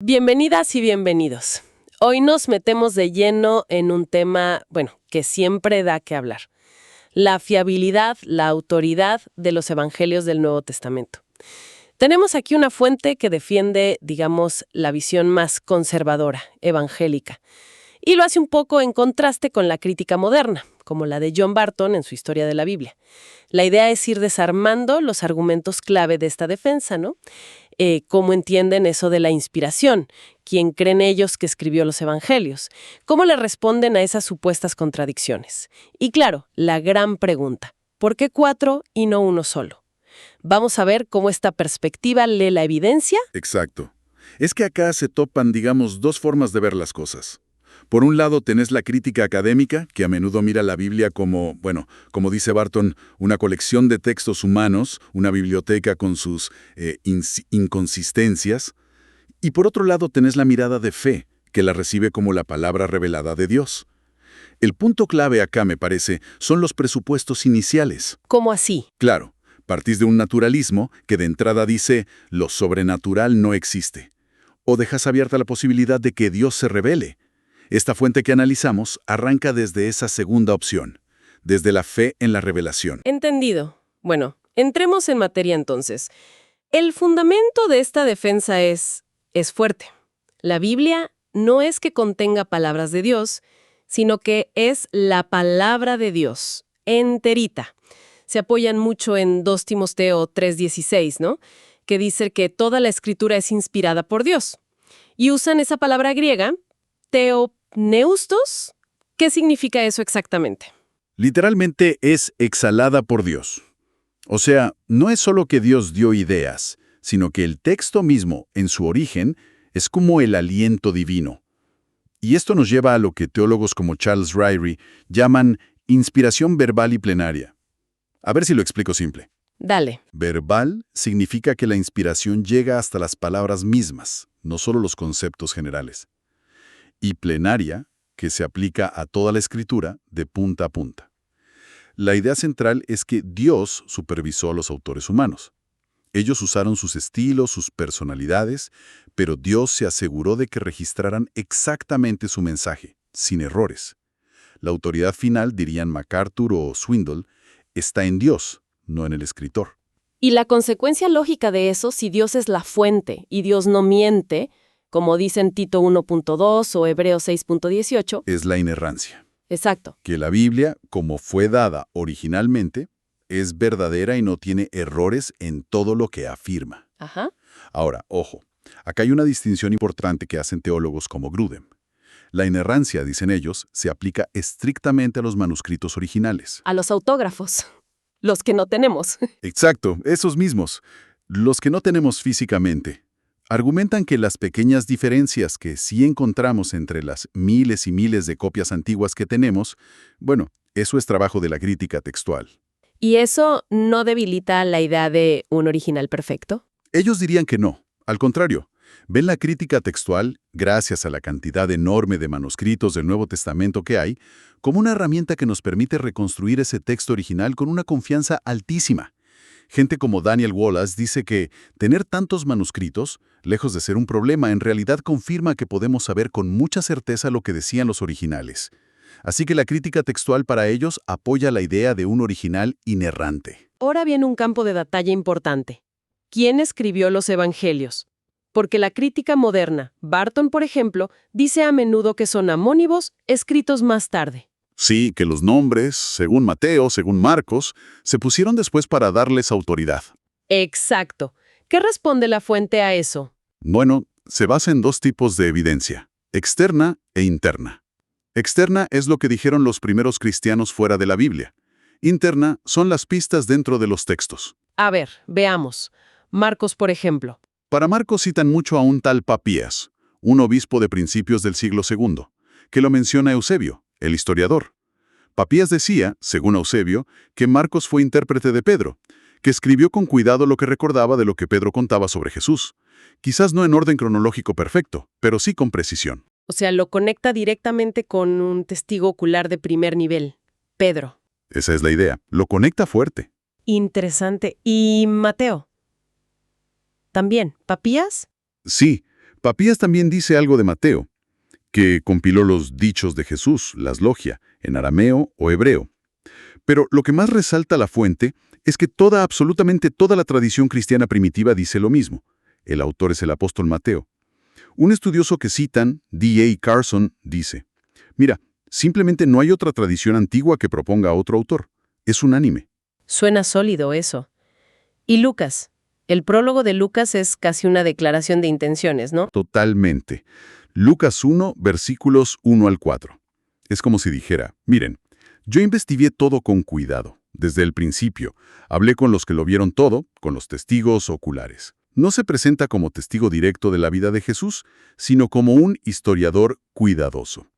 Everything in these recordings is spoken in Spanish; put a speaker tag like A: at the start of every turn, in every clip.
A: Bienvenidas y bienvenidos. Hoy nos metemos de lleno en un tema, que siempre da que hablar. La fiabilidad, la autoridad de los evangelios del Nuevo Testamento. Tenemos aquí una fuente que defiende, la visión más conservadora, evangélica. Y lo hace un poco en contraste con la crítica moderna, como la de John Barton en su Historia de la Biblia. La idea es ir desarmando los argumentos clave de esta defensa, ¿no? ¿Cómo entienden eso de la inspiración? ¿Quién creen ellos que escribió los evangelios? ¿Cómo le responden a esas supuestas contradicciones? Y claro, la gran pregunta, ¿por qué 4 y no uno solo? Vamos a ver cómo esta perspectiva lee la evidencia.
B: Exacto. Es que acá se topan, dos formas de ver las cosas. Por un lado tenés la crítica académica, que a menudo mira la Biblia como, como dice Barton, una colección de textos humanos, una biblioteca con sus inconsistencias. Y por otro lado tenés la mirada de fe, que la recibe como la palabra revelada de Dios. El punto clave acá, me parece, son los presupuestos iniciales.
A: ¿Cómo así?
B: Claro, partís de un naturalismo que de entrada dice, lo sobrenatural no existe. O dejas abierta la posibilidad de que Dios se revele. Esta fuente que analizamos arranca desde esa segunda opción, desde la fe en la revelación.
A: Entendido. Bueno, entremos en materia entonces. El fundamento de esta defensa es fuerte. La Biblia no es que contenga palabras de Dios, sino que es la palabra de Dios, enterita. Se apoyan mucho en 2 Timoteo 3:16, ¿no? Que dice que toda la escritura es inspirada por Dios. Y usan esa palabra griega, teopneustos. ¿Qué significa eso exactamente?
B: Literalmente es exhalada por Dios. O sea, no es solo que Dios dio ideas, sino que el texto mismo, en su origen, es como el aliento divino. Y esto nos lleva a lo que teólogos como Charles Ryrie llaman inspiración verbal y plenaria. A ver si lo explico simple.
A: Dale.
B: Verbal significa que la inspiración llega hasta las palabras mismas, no solo los conceptos generales. Y plenaria, que se aplica a toda la escritura de punta a punta. La idea central es que Dios supervisó a los autores humanos. Ellos usaron sus estilos, sus personalidades, pero Dios se aseguró de que registraran exactamente su mensaje, sin errores. La autoridad final, dirían MacArthur o Swindoll, está en Dios, no en el escritor.
A: Y la consecuencia lógica de eso, si Dios es la fuente y Dios no miente, como dicen Tito 1.2 o Hebreos 6.18,
B: es la inerrancia.
A: Exacto.
B: Que la Biblia, como fue dada originalmente, es verdadera y no tiene errores en todo lo que afirma.
A: Ajá.
B: Ahora, ojo, acá hay una distinción importante que hacen teólogos como Grudem. La inerrancia, dicen ellos, se aplica estrictamente a los manuscritos originales.
A: A los autógrafos, los que no tenemos.
B: Exacto, esos mismos, los que no tenemos físicamente. Argumentan que las pequeñas diferencias que sí encontramos entre las miles y miles de copias antiguas que tenemos, eso es trabajo de la crítica textual.
A: ¿Y eso no debilita la idea de un original perfecto?
B: Ellos dirían que no, al contrario. Ven la crítica textual, gracias a la cantidad enorme de manuscritos del Nuevo Testamento que hay, como una herramienta que nos permite reconstruir ese texto original con una confianza altísima. Gente como Daniel Wallace dice que tener tantos manuscritos, lejos de ser un problema, en realidad confirma que podemos saber con mucha certeza lo que decían los originales. Así que la crítica textual para ellos apoya la idea de un original inerrante.
A: Ahora viene un campo de batalla importante. ¿Quién escribió los evangelios? Porque la crítica moderna, Barton por ejemplo, dice a menudo que son amónimos escritos más tarde.
B: Sí, que los nombres, según Mateo, según Marcos, se pusieron después para darles autoridad.
A: Exacto. ¿Qué responde la fuente a eso?
B: Bueno, se basa en 2 tipos de evidencia, externa e interna. Externa es lo que dijeron los primeros cristianos fuera de la Biblia. Interna son las pistas dentro de los textos.
A: A ver, veamos. Marcos, por ejemplo.
B: Para Marcos citan mucho a un tal Papías, un obispo de principios del siglo II, que lo menciona Eusebio, el historiador. Papías decía, según Eusebio, que Marcos fue intérprete de Pedro, que escribió con cuidado lo que recordaba de lo que Pedro contaba sobre Jesús. Quizás no en orden cronológico perfecto, pero sí con precisión.
A: O sea, lo conecta directamente con un testigo ocular de primer nivel, Pedro.
B: Esa es la idea. Lo conecta fuerte.
A: Interesante. ¿Y Mateo? ¿También? ¿Papías?
B: Sí, Papías también dice algo de Mateo, que compiló los dichos de Jesús, las logia, en arameo o hebreo. Pero lo que más resalta la fuente es que absolutamente toda la tradición cristiana primitiva dice lo mismo. El autor es el apóstol Mateo. Un estudioso que citan, D.A. Carson, dice: mira, simplemente no hay otra tradición antigua que proponga a otro autor. Es unánime.
A: Suena sólido eso. Y Lucas. El prólogo de Lucas es casi una declaración de intenciones, ¿no?
B: Totalmente. Lucas 1, versículos 1 al 4. Es como si dijera: miren, yo investigué todo con cuidado, desde el principio. Hablé con los que lo vieron todo, con los testigos oculares. No se presenta como testigo directo de la vida de Jesús, sino como un historiador cuidadoso.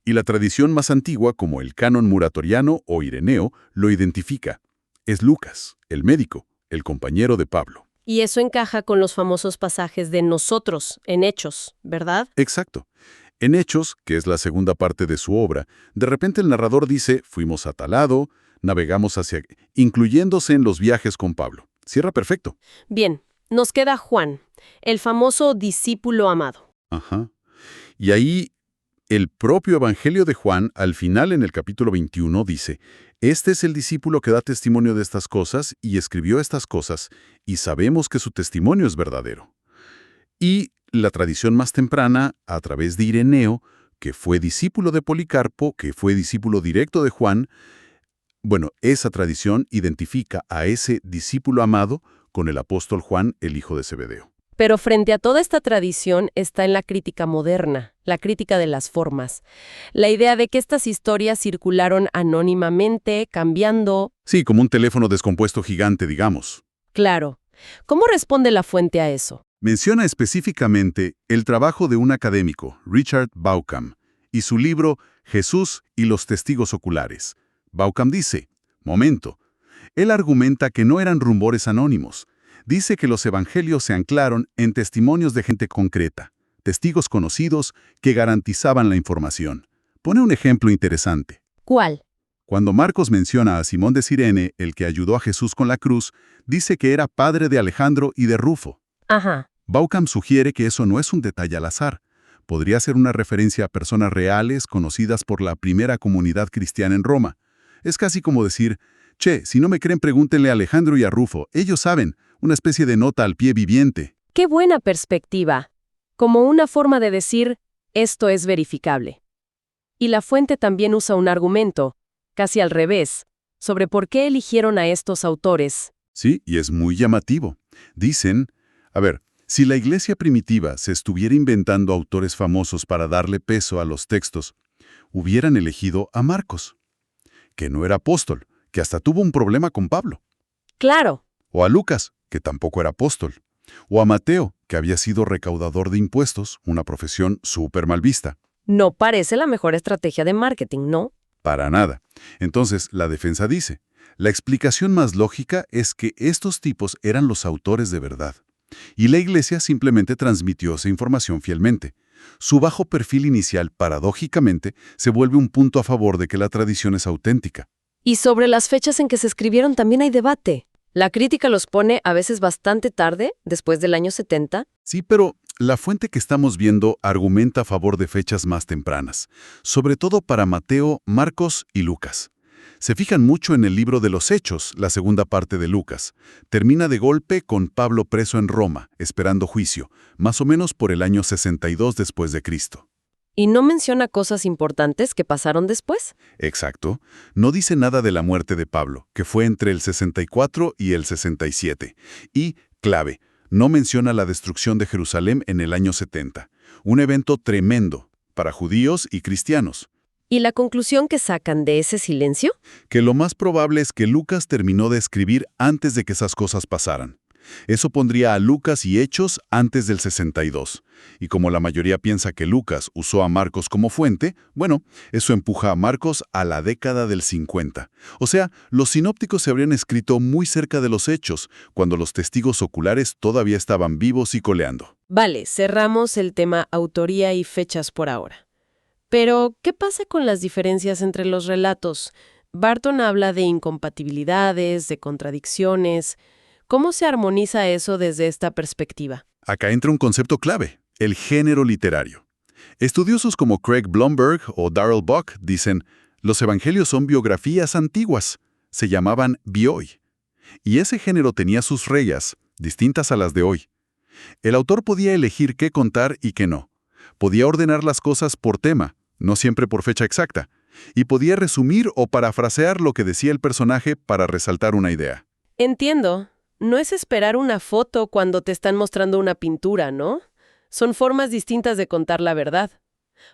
B: Y la tradición más antigua, como el canon muratoriano o ireneo, lo identifica. Es Lucas, el médico, el compañero de Pablo.
A: Y eso encaja con los famosos pasajes de nosotros, en Hechos, ¿verdad?
B: Exacto. En Hechos, que es la segunda parte de su obra, de repente el narrador dice: fuimos a tal lado, navegamos hacia... incluyéndose en los viajes con Pablo. Cierra perfecto.
A: Bien, nos queda Juan, el famoso discípulo amado.
B: Ajá. Y ahí el propio Evangelio de Juan, al final en el capítulo 21, dice: este es el discípulo que da testimonio de estas cosas y escribió estas cosas, y sabemos que su testimonio es verdadero. Y la tradición más temprana, a través de Ireneo, que fue discípulo de Policarpo, que fue discípulo directo de Juan, bueno, esa tradición identifica a ese discípulo amado con el apóstol Juan, el hijo de Zebedeo.
A: Pero frente a toda esta tradición está en la crítica moderna, la crítica de las formas. La idea de que estas historias circularon anónimamente, cambiando...
B: Sí, como un teléfono descompuesto gigante, digamos.
A: Claro. ¿Cómo responde la fuente a eso?
B: Menciona específicamente el trabajo de un académico, Richard Bauckham, y su libro Jesús y los testigos oculares. Bauckham dice: momento, él argumenta que no eran rumores anónimos. Dice que los evangelios se anclaron en testimonios de gente concreta, testigos conocidos que garantizaban la información. Pone un ejemplo interesante.
A: ¿Cuál?
B: Cuando Marcos menciona a Simón de Cirene, el que ayudó a Jesús con la cruz, dice que era padre de Alejandro y de Rufo.
A: Ajá.
B: Bauckham sugiere que eso no es un detalle al azar. Podría ser una referencia a personas reales conocidas por la primera comunidad cristiana en Roma. Es casi como decir: che, si no me creen, pregúntenle a Alejandro y a Rufo, ellos saben, una especie de nota al pie viviente.
A: ¡Qué buena perspectiva! Como una forma de decir, esto es verificable. Y la fuente también usa un argumento, casi al revés, sobre por qué eligieron a estos autores.
B: Sí, y es muy llamativo. Dicen, si la iglesia primitiva se estuviera inventando autores famosos para darle peso a los textos, hubieran elegido a Marcos, que no era apóstol, que hasta tuvo un problema con Pablo.
A: Claro.
B: O a Lucas, que tampoco era apóstol. O a Mateo, que había sido recaudador de impuestos, una profesión súper mal vista.
A: No parece la mejor estrategia de marketing, ¿no?
B: Para nada. Entonces, la defensa dice: la explicación más lógica es que estos tipos eran los autores de verdad. Y la iglesia simplemente transmitió esa información fielmente. Su bajo perfil inicial, paradójicamente, se vuelve un punto a favor de que la tradición es auténtica.
A: Y sobre las fechas en que se escribieron también hay debate. La crítica los pone a veces bastante tarde, después del año 70.
B: Sí, pero la fuente que estamos viendo argumenta a favor de fechas más tempranas, sobre todo para Mateo, Marcos y Lucas. Se fijan mucho en el libro de los Hechos, la segunda parte de Lucas. Termina de golpe con Pablo preso en Roma, esperando juicio, más o menos por el año 62 después de Cristo.
A: ¿Y no menciona cosas importantes que pasaron después?
B: Exacto. No dice nada de la muerte de Pablo, que fue entre el 64 y el 67. Y, clave, no menciona la destrucción de Jerusalén en el año 70. Un evento tremendo para judíos y cristianos.
A: ¿Y la conclusión que sacan de ese silencio?
B: Que lo más probable es que Lucas terminó de escribir antes de que esas cosas pasaran. Eso pondría a Lucas y Hechos antes del 62. Y como la mayoría piensa que Lucas usó a Marcos como fuente, bueno, eso empuja a Marcos a la década del 50. O sea, los sinópticos se habrían escrito muy cerca de los Hechos, cuando los testigos oculares todavía estaban vivos y coleando.
A: Vale, cerramos el tema autoría y fechas por ahora. Pero, ¿qué pasa con las diferencias entre los relatos? Barton habla de incompatibilidades, de contradicciones. ¿Cómo se armoniza eso desde esta perspectiva?
B: Acá entra un concepto clave, el género literario. Estudiosos como Craig Blomberg o Darrell Buck dicen, los evangelios son biografías antiguas, se llamaban bioi. Y ese género tenía sus reglas, distintas a las de hoy. El autor podía elegir qué contar y qué no. Podía ordenar las cosas por tema, no siempre por fecha exacta, y podía resumir o parafrasear lo que decía el personaje para resaltar una idea.
A: Entiendo. No es esperar una foto cuando te están mostrando una pintura, ¿no? Son formas distintas de contar la verdad.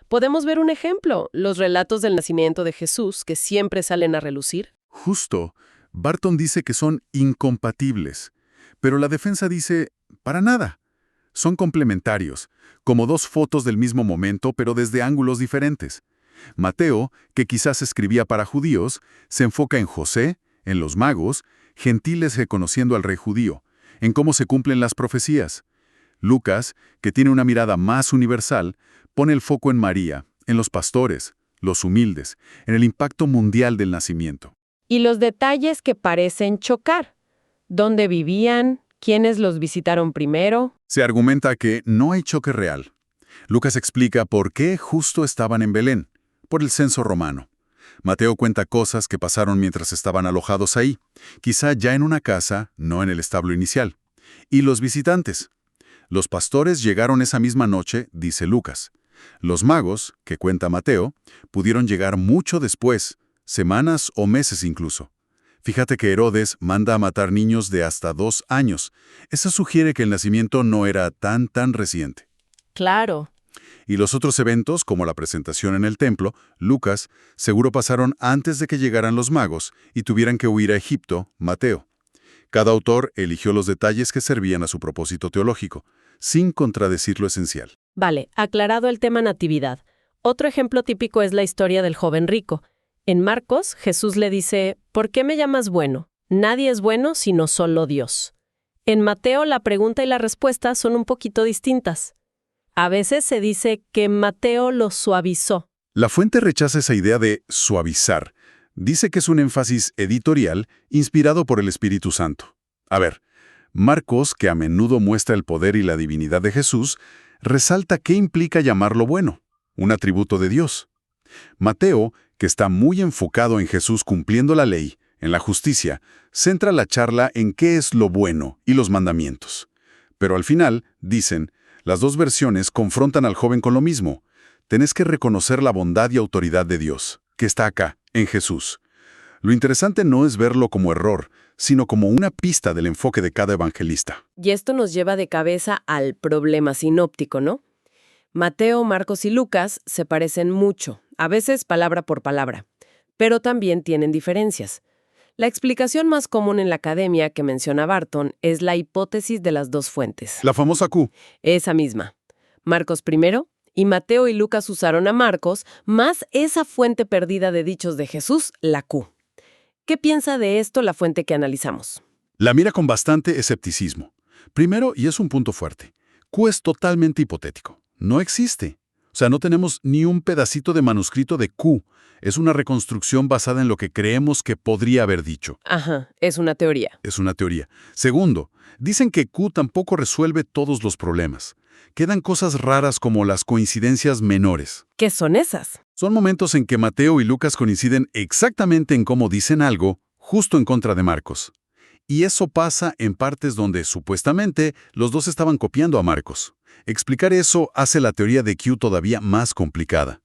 A: Podemos ver un ejemplo, los relatos del nacimiento de Jesús, que siempre salen a relucir.
B: Justo, Barton dice que son incompatibles, pero la defensa dice, para nada. Son complementarios, como dos fotos del mismo momento, pero desde ángulos diferentes. Mateo, que quizás escribía para judíos, se enfoca en José, en los magos, gentiles reconociendo al rey judío, en cómo se cumplen las profecías. Lucas, que tiene una mirada más universal, pone el foco en María, en los pastores, los humildes, en el impacto mundial del nacimiento.
A: Y los detalles que parecen chocar. ¿Dónde vivían? ¿Quiénes los visitaron primero?
B: Se argumenta que no hay choque real. Lucas explica por qué justo estaban en Belén, por el censo romano. Mateo cuenta cosas que pasaron mientras estaban alojados ahí, quizá ya en una casa, no en el establo inicial. Y los visitantes. Los pastores llegaron esa misma noche, dice Lucas. Los magos, que cuenta Mateo, pudieron llegar mucho después, semanas o meses incluso. Fíjate que Herodes manda a matar niños de hasta 2 años. Eso sugiere que el nacimiento no era tan reciente.
A: Claro.
B: Y los otros eventos, como la presentación en el templo, Lucas, seguro pasaron antes de que llegaran los magos y tuvieran que huir a Egipto, Mateo. Cada autor eligió los detalles que servían a su propósito teológico, sin contradecir lo esencial.
A: Vale, aclarado el tema natividad. Otro ejemplo típico es la historia del joven rico. En Marcos, Jesús le dice, ¿por qué me llamas bueno? Nadie es bueno sino solo Dios. En Mateo, la pregunta y la respuesta son un poquito distintas. A veces se dice que Mateo lo suavizó.
B: La fuente rechaza esa idea de suavizar. Dice que es un énfasis editorial inspirado por el Espíritu Santo. A ver, Marcos, que a menudo muestra el poder y la divinidad de Jesús, resalta qué implica llamarlo bueno, un atributo de Dios. Mateo, que está muy enfocado en Jesús cumpliendo la ley, en la justicia, centra la charla en qué es lo bueno y los mandamientos. Pero al final, dicen, las dos versiones confrontan al joven con lo mismo. Tenés que reconocer la bondad y autoridad de Dios, que está acá, en Jesús. Lo interesante no es verlo como error, sino como una pista del enfoque de cada evangelista.
A: Y esto nos lleva de cabeza al problema sinóptico, ¿no? Mateo, Marcos y Lucas se parecen mucho, a veces palabra por palabra, pero también tienen diferencias. La explicación más común en la academia que menciona Barton es la hipótesis de las dos fuentes.
B: La famosa Q.
A: Esa misma. Marcos primero, y Mateo y Lucas usaron a Marcos, más esa fuente perdida de dichos de Jesús, la Q. ¿Qué piensa de esto la fuente que analizamos?
B: La mira con bastante escepticismo. Primero, y es un punto fuerte, Q es totalmente hipotético. No existe. O sea, no tenemos ni un pedacito de manuscrito de Q. Es una reconstrucción basada en lo que creemos que podría haber dicho.
A: Ajá, es una teoría.
B: Es una teoría. Segundo, dicen que Q tampoco resuelve todos los problemas. Quedan cosas raras como las coincidencias menores.
A: ¿Qué son esas?
B: Son momentos en que Mateo y Lucas coinciden exactamente en cómo dicen algo, justo en contra de Marcos. Y eso pasa en partes donde, supuestamente, los dos estaban copiando a Marcos. Explicar eso hace la teoría de Q todavía más complicada.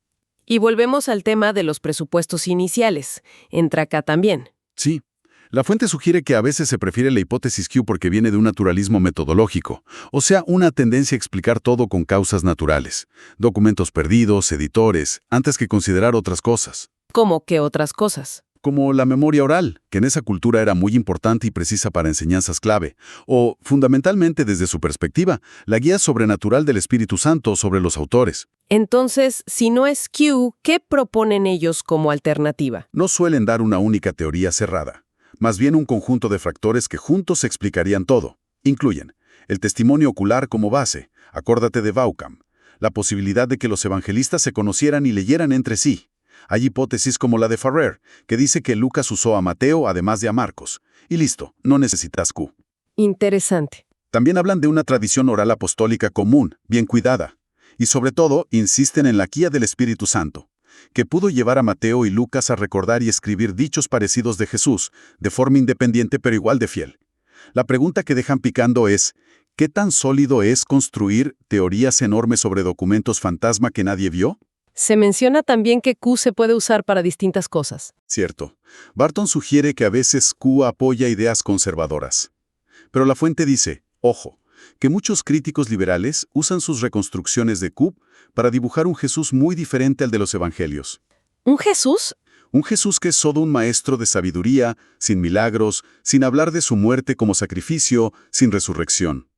A: Y volvemos al tema de los presupuestos iniciales. Entra acá también.
B: Sí. La fuente sugiere que a veces se prefiere la hipótesis Q porque viene de un naturalismo metodológico, o sea, una tendencia a explicar todo con causas naturales, documentos perdidos, editores, antes que considerar otras cosas.
A: ¿Cómo qué otras cosas?
B: Como la memoria oral, que en esa cultura era muy importante y precisa para enseñanzas clave, o, fundamentalmente desde su perspectiva, la guía sobrenatural del Espíritu Santo sobre los autores.
A: Entonces, si no es Q, ¿qué proponen ellos como alternativa?
B: No suelen dar una única teoría cerrada, más bien un conjunto de factores que juntos explicarían todo. Incluyen el testimonio ocular como base, acuérdate de Vaughan, la posibilidad de que los evangelistas se conocieran y leyeran entre sí. Hay hipótesis como la de Farrer, que dice que Lucas usó a Mateo además de a Marcos. Y listo, no necesitas Q.
A: Interesante.
B: También hablan de una tradición oral apostólica común, bien cuidada. Y sobre todo, insisten en la guía del Espíritu Santo, que pudo llevar a Mateo y Lucas a recordar y escribir dichos parecidos de Jesús, de forma independiente pero igual de fiel. La pregunta que dejan picando es, ¿qué tan sólido es construir teorías enormes sobre documentos fantasma que nadie vio?
A: Se menciona también que Q se puede usar para distintas cosas.
B: Cierto. Barton sugiere que a veces Q apoya ideas conservadoras. Pero la fuente dice, ojo, que muchos críticos liberales usan sus reconstrucciones de Q para dibujar un Jesús muy diferente al de los evangelios.
A: ¿Un Jesús?
B: Un Jesús que es solo un maestro de sabiduría, sin milagros, sin hablar de su muerte como sacrificio, sin resurrección.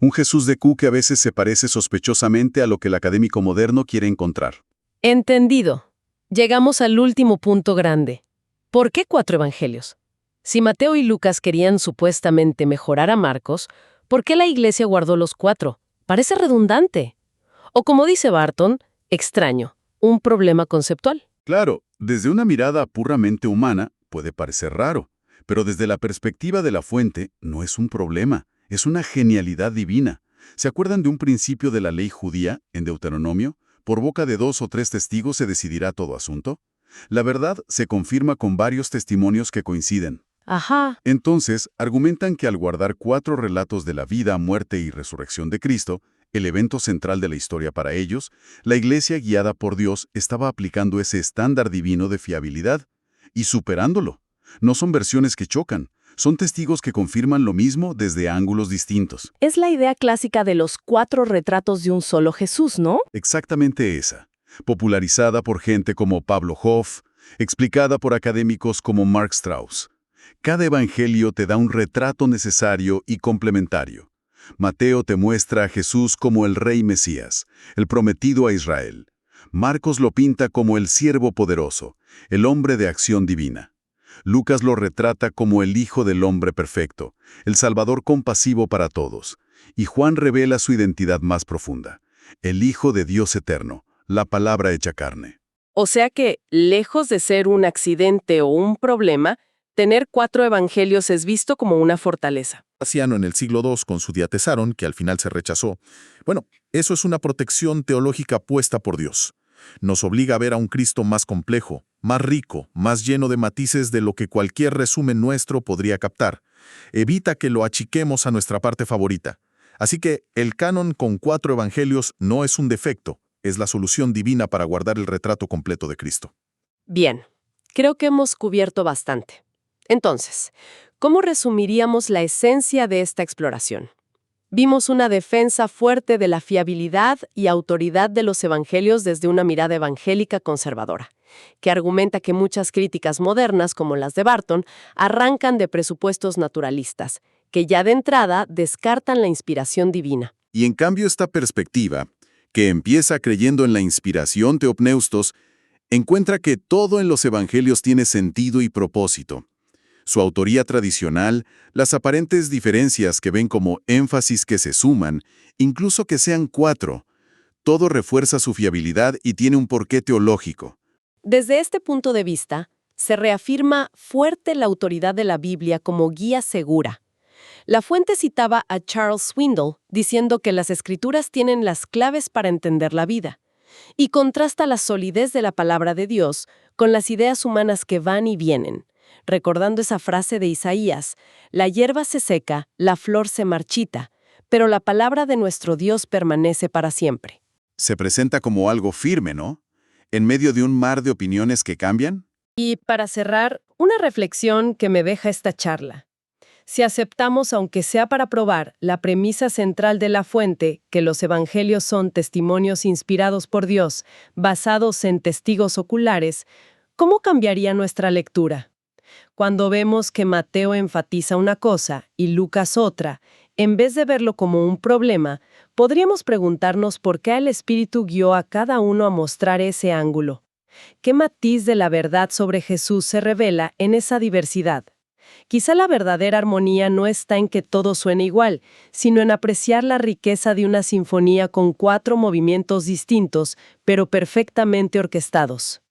B: Un Jesús de Q que a veces se parece sospechosamente a lo que el académico moderno quiere encontrar.
A: Entendido. Llegamos al último punto grande. ¿Por qué 4 evangelios? Si Mateo y Lucas querían supuestamente mejorar a Marcos, ¿por qué la Iglesia guardó los 4? Parece redundante. O como dice Barton, extraño, un problema conceptual.
B: Claro, desde una mirada puramente humana puede parecer raro, pero desde la perspectiva de la fuente no es un problema, es una genialidad divina. ¿Se acuerdan de un principio de la ley judía en Deuteronomio? ¿Por boca de 2 o 3 testigos se decidirá todo asunto? La verdad se confirma con varios testimonios que coinciden.
A: Ajá.
B: Entonces, argumentan que al guardar 4 relatos de la vida, muerte y resurrección de Cristo, el evento central de la historia para ellos, la Iglesia guiada por Dios estaba aplicando ese estándar divino de fiabilidad y superándolo. No son versiones que chocan, son testigos que confirman lo mismo desde ángulos distintos.
A: Es la idea clásica de los 4 retratos de un solo Jesús, ¿no?
B: Exactamente esa, popularizada por gente como Pablo Hoff, explicada por académicos como Mark Strauss. Cada evangelio te da un retrato necesario y complementario. Mateo te muestra a Jesús como el Rey Mesías, el prometido a Israel. Marcos lo pinta como el siervo poderoso, el hombre de acción divina. Lucas lo retrata como el Hijo del Hombre perfecto, el Salvador compasivo para todos. Y Juan revela su identidad más profunda, el Hijo de Dios eterno, la palabra hecha carne.
A: O sea que, lejos de ser un accidente o un problema, tener 4 evangelios es visto como una fortaleza.
C: En el siglo II con su Diatesaron, que al final se rechazó. Bueno, eso es una protección teológica puesta por Dios. Nos obliga a ver a un Cristo más complejo, más rico, más lleno de matices de lo que cualquier resumen nuestro podría captar. Evita que lo achiquemos a nuestra parte favorita. Así que el canon con 4 evangelios no es un defecto, es la solución divina para guardar el retrato completo de Cristo.
A: Bien, creo que hemos cubierto bastante. Entonces, ¿cómo resumiríamos la esencia de esta exploración? Vimos una defensa fuerte de la fiabilidad y autoridad de los evangelios desde una mirada evangélica conservadora, que argumenta que muchas críticas modernas, como las de Barton, arrancan de presupuestos naturalistas, que ya de entrada descartan la inspiración divina.
B: Y en cambio esta perspectiva, que empieza creyendo en la inspiración teopneustos, encuentra que todo en los evangelios tiene sentido y propósito. Su autoría tradicional, las aparentes diferencias que ven como énfasis que se suman, incluso que sean 4, todo refuerza su fiabilidad y tiene un porqué teológico.
A: Desde este punto de vista, se reafirma fuerte la autoridad de la Biblia como guía segura. La fuente citaba a Charles Swindoll diciendo que las Escrituras tienen las claves para entender la vida, y contrasta la solidez de la palabra de Dios con las ideas humanas que van y vienen, recordando esa frase de Isaías: la hierba se seca, la flor se marchita, pero la palabra de nuestro Dios permanece para siempre.
B: Se presenta como algo firme, ¿no? En medio de un mar de opiniones que cambian.
A: Y para cerrar, una reflexión que me deja esta charla. Si aceptamos, aunque sea para probar, la premisa central de la fuente, que los evangelios son testimonios inspirados por Dios, basados en testigos oculares, ¿cómo cambiaría nuestra lectura? Cuando vemos que Mateo enfatiza una cosa y Lucas otra, en vez de verlo como un problema, podríamos preguntarnos por qué el Espíritu guió a cada uno a mostrar ese ángulo. ¿Qué matiz de la verdad sobre Jesús se revela en esa diversidad? Quizá la verdadera armonía no está en que todo suene igual, sino en apreciar la riqueza de una sinfonía con 4 movimientos distintos, pero perfectamente orquestados.